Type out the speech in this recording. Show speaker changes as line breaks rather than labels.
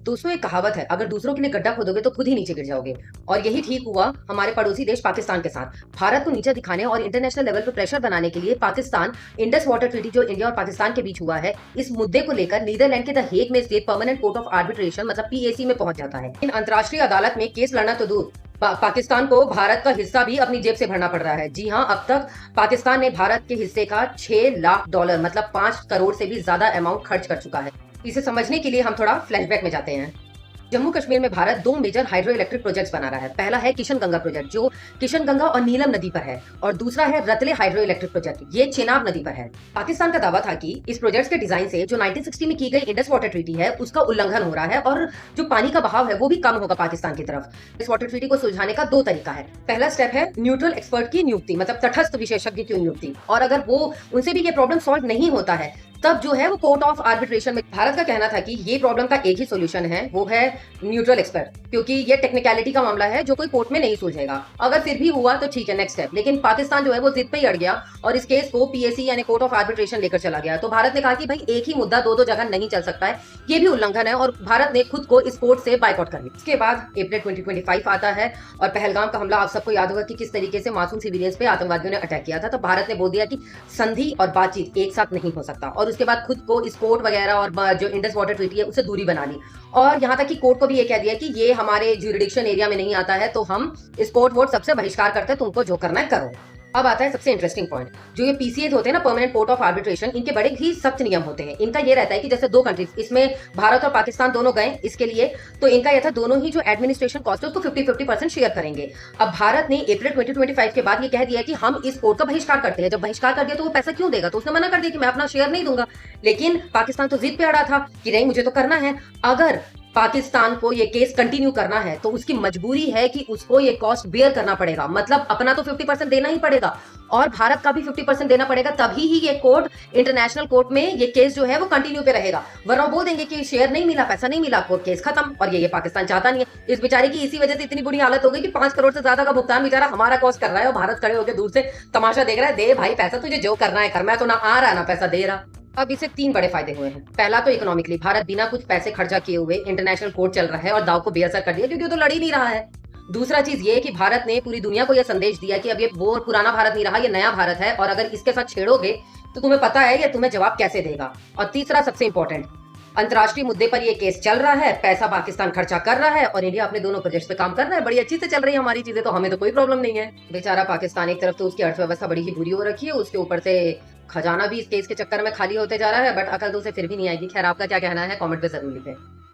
दोस्तों, एक कहावत है, अगर दूसरों के लिए गड्ढा खोदोगे तो खुद ही नीचे गिर जाओगे। और यही ठीक हुआ हमारे पड़ोसी देश पाकिस्तान के साथ। भारत को नीचे दिखाने और इंटरनेशनल लेवल पर प्रेशर बनाने के लिए पाकिस्तान इंडस वाटर ट्रीटी जो इंडिया और पाकिस्तान के बीच हुआ है, इस मुद्दे को लेकर नीदरलैंड के द हेग में स्थित परमानेंट कोर्ट ऑफ आर्बिट्रेशन मतलब पीएसी में पहुंच जाता है। इन अंतर्राष्ट्रीय अदालत में केस लड़ना तो दूर, पाकिस्तान को भारत का हिस्सा भी अपनी जेब से भरना पड़ रहा है। जी हाँ, अब तक पाकिस्तान ने भारत के हिस्से का $6 लाख मतलब 5 करोड़ से भी ज्यादा अमाउंट खर्च कर चुका है। इसे समझने के लिए हम थोड़ा फ्लैशबैक में जाते हैं। जम्मू कश्मीर में भारत दो मेजर हाइड्रो इलेक्ट्रिक प्रोजेक्ट्स बना रहा है। पहला है किशन गंगा प्रोजेक्ट जो किशन गंगा और नीलम नदी पर है, और दूसरा है रतले हाइड्रो इलेक्ट्रिक प्रोजेक्ट, ये चेनाब नदी पर है। पाकिस्तान का दावा था कि इस प्रोजेक्ट के डिजाइन से जो 1960 में की गई इंडस वाटर ट्रीटी है उसका उल्लंघन हो रहा है और जो पानी का बहाव है वो भी कम होगा पाकिस्तान की तरफ। इस वाटर ट्रीटी को सुलझाने का दो तरीका है। पहला स्टेप है न्यूट्रल एक्सपर्ट की नियुक्ति, मतलब तटस्थ विशेषज्ञ की नियुक्ति, और अगर वो उनसे भी ये प्रॉब्लम सॉल्व नहीं होता है तब जो है वो कोर्ट ऑफ आर्बिट्रेशन में। भारत का कहना था कि ये प्रॉब्लम का एक ही सॉल्यूशन है, वो है न्यूट्रल एक्सपर्ट, क्योंकि ये टेक्निकलिटी का मामला है जो कोई कोर्ट में नहीं सुलझेगा। अगर फिर भी हुआ तो ठीक है, नेक्स्ट स्टेप। लेकिन पाकिस्तान जो है वो जिद पे ही अड़ गया और इस केस को पीएसी यानी कोर्ट ऑफ आर्बिट्रेशन लेकर चला गया। तो भारत ने कहा कि भाई एक ही मुद्दा दो दो जगह नहीं चल सकता है, ये भी उल्लंघन है, और भारत ने खुद को इस कोर्ट से बाइकआउट कर लिया। इसके बाद अप्रैल 2025 आता है और पहलगाम का हमला आप सबको याद होगा कि किस तरीके से मासूम सिविलियंस पे आतंकवादियों ने अटैक किया था। तो भारत ने बोल दिया कि संधि और बातचीत एक साथ नहीं हो सकता, और उसके बाद खुद को कोर्ट वगैरह और जो इंडस वाटर ट्रीटी है उससे दूरी बना ली। और यहाँ तक कि कोर्ट को भी ये कह दिया कि ये हमारे ज्यूरिडिक्शन एरिया में नहीं आता है, तो हम इस कोर्ट वोट सबसे बहिष्कार करते हैं, तुमको जो करना है करो। अब आता है सबसे इंटरेस्टिंग पॉइंट। जो ये पीसीए होते हैं ना, परमानेंट कोर्ट ऑफ आर्बिट्रेशन, इनके बड़े ही सख्त नियम होते हैं। इनका ये रहता है कि जैसे दो कंट्रीज, इसमें भारत और पाकिस्तान दोनों गए इसके लिए, तो इनका यह था दोनों ही जो एडमिनिस्ट्रेशन कॉस्ट है उसको 50-50% शेयर करेंगे। अब भारत ने अप्रैल 2025 के बाद ये कह दिया कि हम इस कोर्ट का बहिष्कार करते हैं। जब बहिष्कार कर दिया तो वो पैसा क्यों देगा, तो उसने मना कर दिया कि मैं अपना शेयर नहीं दूंगा। लेकिन पाकिस्तान तो जिद पे अड़ा था कि नहीं, मुझे तो करना है। अगर पाकिस्तान को ये केस कंटिन्यू करना है तो उसकी मजबूरी है कि उसको ये कॉस्ट बेयर करना पड़ेगा, मतलब अपना तो 50% देना ही पड़ेगा और भारत का भी 50% देना पड़ेगा, तभी ही ये कोर्ट इंटरनेशनल कोर्ट में ये केस जो है वो कंटिन्यू पे रहेगा। वरना बोल देंगे कि शेयर नहीं मिला, पैसा नहीं मिला, कोर्ट केस खत्म। और ये पाकिस्तान चाहता नहीं है। इस बेचारे की इसी वजह से इतनी बुरी हालत हो गई कि 5 करोड़ से ज्यादा का भुगतान बेचारा हमारा कॉस्ट कर रहा है और भारत खड़े होकर दूर से तमाशा देख रहा है, दे भाई पैसा, तुझे जो करना है कर, मैं तो ना आ रहा ना पैसा दे रहा। अब इसे 3 बड़े फायदे हुए हैं। पहला तो इकोनॉमिकली, भारत बिना कुछ पैसे खर्चा किए हुए इंटरनेशनल कोर्ट चल रहा है और दाव को बेअसर कर दिया, क्योंकि वो तो लड़ ही नहीं रहा है। दूसरा चीज ये कि भारत ने पूरी दुनिया को यह संदेश दिया कि अब ये वो पुराना भारत नहीं रहा, ये नया भारत है, और अगर इसके साथ छेड़ोगे तो तुम्हें पता है ये तुम्हें जवाब कैसे देगा। और तीसरा सबसे इंपॉर्टेंट, अंतर्राष्ट्रीय मुद्दे पर ये केस चल रहा है, पैसा पाकिस्तान खर्चा कर रहा है और इंडिया अपने दोनों प्रोजेक्ट्स पे काम कर रहा है, बड़ी अच्छी से चल रही है हमारी चीजें, तो हमें तो कोई प्रॉब्लम नहीं है। बेचारा पाकिस्तान, एक तरफ तो उसकी अर्थव्यवस्था बड़ी ही बुरी हो रखी है, उसके ऊपर से खजाना भी इस केस के चक्कर में खाली होते जा रहा है, बट अकल तो उसे फिर भी नहीं आएगी। खैर, आपका क्या कहना है कमेंट पे जरूर लिखें।